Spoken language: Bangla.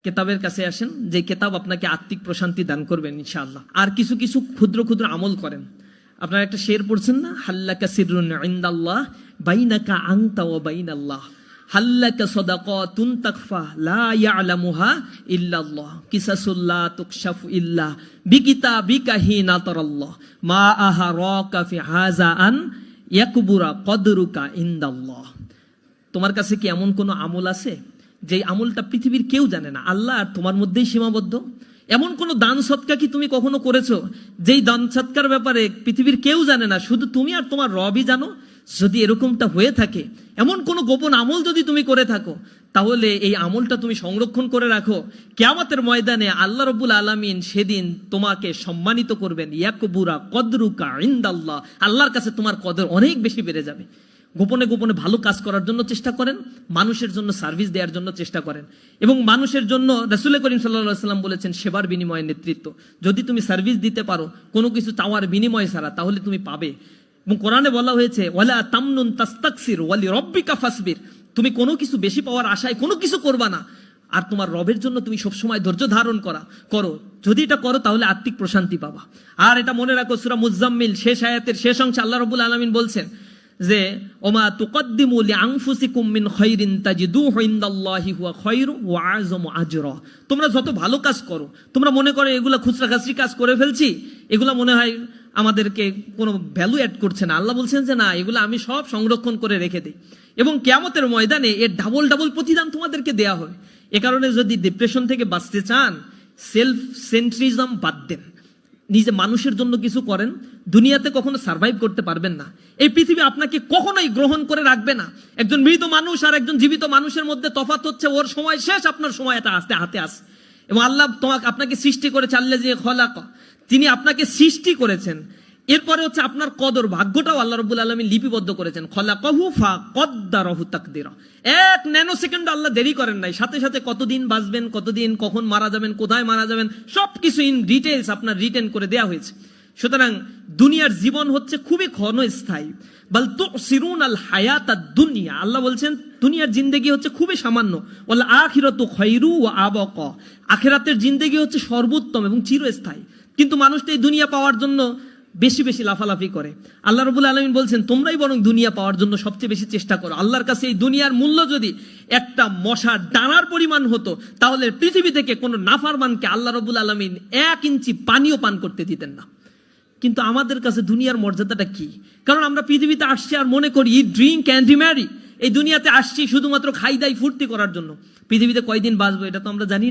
কেতাবের কাছে আসেন, যে কেতাব আপনাকে আত্মিক প্রশান্তি দান করবেন ইনশাআল্লাহ। আর কিছু কিছু ক্ষুদ্র ক্ষুদ্র আমল করেন। আপনারা একটা শের পড়ছেন না, হাল্লাকা সিররুন ইনদাল্লাহ বাইনাকা আনতা ওয়া বাইনাল্লাহ, হাল্লাকা সাদাকাতুন তাকফা লা ইয়ালামুহা ইল্লাল্লাহ, কিসাসুল্লাহ তুকশাফু ইল্লা বিকিতাবিকা হিনা তারাল্লাহ, মা আহারাকা ফি হাযা আন ইয়াকবুরা কদরুকা ইনদাল্লাহ। তোমার কাছে কি এমন কোনো আমল আছে যে আমলটা পৃথিবীর কেউ জানে না, আল্লাহ আর তোমার মধ্যেই সীমাবদ্ধ? এমন কোন দান সৎকা কি তুমি কখনো করেছো যেই দান সৎকার ব্যাপারে পৃথিবীর কেউ জানে না, শুধু তুমি আর তোমার রবই জানো? যদি এরকমটা হয়ে থাকে, এমন কোন গোপন আমল যদি তুমি করে থাকো, তাহলে এই আমলটা তুমি সংরক্ষণ করে রাখো। কিয়ামতের ময়দানে আল্লাহ রাব্বুল আলামিন সেদিন তোমাকে সম্মানিত করবেন। ইয়াকবুরা কদরুকা ইনদাল্লাহ, আল্লাহর কাছে তোমার কদর অনেক বেশি বেড়ে যাবে। গোপনে গোপনে ভালো কাজ করার জন্য চেষ্টা করেন, মানুষের জন্য সার্ভিস দেওয়ার জন্য চেষ্টা করেন, এবং মানুষের জন্য রাসূল করিম সাল্লাল্লাহু আলাইহি ওয়াসাল্লাম বলেছেন সেবার বিনিময়ে নেতৃত্ব। যদি তুমি সার্ভিস দিতে পারো কোনো কিছু চাওয়ার বিনিময় ছাড়া, তাহলে তুমি পাবে। এবং কোরআনে বলা হয়েছে ওয়ালা তামনুন তাস্তাকসির ওয়ালি রব্বিকা ফাসবির, তুমি কোনো কিছু বেশি পাওয়ার আশায় কোনো কিছু করবা না, আর তোমার রবের জন্য তুমি সবসময় ধৈর্য ধারণ করো। যদি এটা করো তাহলে আত্মিক প্রশান্তি পাবা। আর এটা মনে রাখো, সূরা মুজাম্মিল শেষ আয়াতের শেষ অংশে আল্লাহ রাব্বুল আলামিন বলছেন যে ওমা তুকদ্দিমু লিআনফুসিকুম মিন খায়রিন তাজিদুহু ইনদাল্লাহি হুয়া খায়রু ওয়া আযমু আজরা। তোমরা যত ভালো কাজ করো, তোমরা মনে করো এগুলা খুচরা খাসরি কাজ করে ফেলছি, এগুলা মনে হয় আমাদেরকে কোনো ভ্যালু অ্যাড করছে না। আল্লাহ বলছেন যে না, এগুলো আমি সব সংরক্ষণ করে রেখে দিই, এবং কিয়ামতের ময়দানে এর ডাবল ডাবল প্রতিদান তোমাদেরকে দেয়া হবে। এ কারণে যদি ডিপ্রেশন থেকে বাঁচতে চান, সেলফ সেন্ট্রিজম বাদ দেন, নিজে মানুষের জন্য কিছু করেন, দুনিয়াতে কখনো সার্ভাইভ করতে পারবেন না। এই পৃথিবী আপনাকে কখনোই গ্রহণ করে রাখবে না। একজন মৃত মানুষ আর একজন জীবিত মানুষের মধ্যে তফাৎ হচ্ছে ওর সময় শেষ, আপনার সময় এটা আসতে হাতে আসে। এবং আল্লাহ আপনাকে সৃষ্টি করেছে, আল্লাহ যে খলাকা, তিনি আপনাকে সৃষ্টি করেছেন। এরপরে হচ্ছে আপনার কদর, ভাগ্যটাও আল্লাহ রাব্বুল আলামিন লিপিবদ্ধ করেছেন। খলাকাহু ফাকদ্দারাহু তাকদীরা, এক ন্যানো সেকেন্ড আল্লাহ দেরি করেন নাই, সাথে সাথে কতদিন বাঁচবেন, কতদিন কখন মারা যাবেন, কোথায় মারা যাবেন, সবকিছু ইন ডিটেইলস আপনার রিটেন করে দেয়া হয়েছে। সুতরাং দুনিয়ার জীবন হচ্ছে খুবই ক্ষণস্থায়ী। বাল তুসিরুনাল হায়াতাদ দুনিয়া, আল্লাহ বলছেন দুনিয়ার জিন্দেগি হচ্ছে খুবই সামান্য। ওয়াল আখিরাতু খায়রু ওয়া আবাকা, আখিরাতের জিন্দেগি হচ্ছে সর্বোত্তম এবং চিরস্থায়ী। কিন্তু মানুষটা এই দুনিয়া পাওয়ার জন্য বেশি বেশি লাফালাফি করে। আল্লাহ রাব্বুল আলামিন বলছেন তোমরাই বরং দুনিয়া পাওয়ার জন্য সবচেয়ে বেশি চেষ্টা করো। আল্লাহর কাছে এই দুনিয়ার মূল্য যদি একটা মশার ডানার পরিমাণ হতো, তাহলে পৃথিবী থেকে কোনো নাফরমানকে আল্লাহ রাব্বুল আলামিন 1 ইঞ্চি পানিও পান করতে দিতেন না। কিন্তু আমাদের কাছে দুনিয়ার মর্যাদাটা কি? কারণ আমরা পৃথিবীতে আসছি আর মনে করি ইট, ড্রিঙ্ক অ্যান্ড রিম্যারি। এই দুনিয়াতে আসছি শুধুমাত্র খাই দাই ফুর্তি করার জন্য। পৃথিবীতে কয়দিন বাঁচবো এটা তো আমরা জানি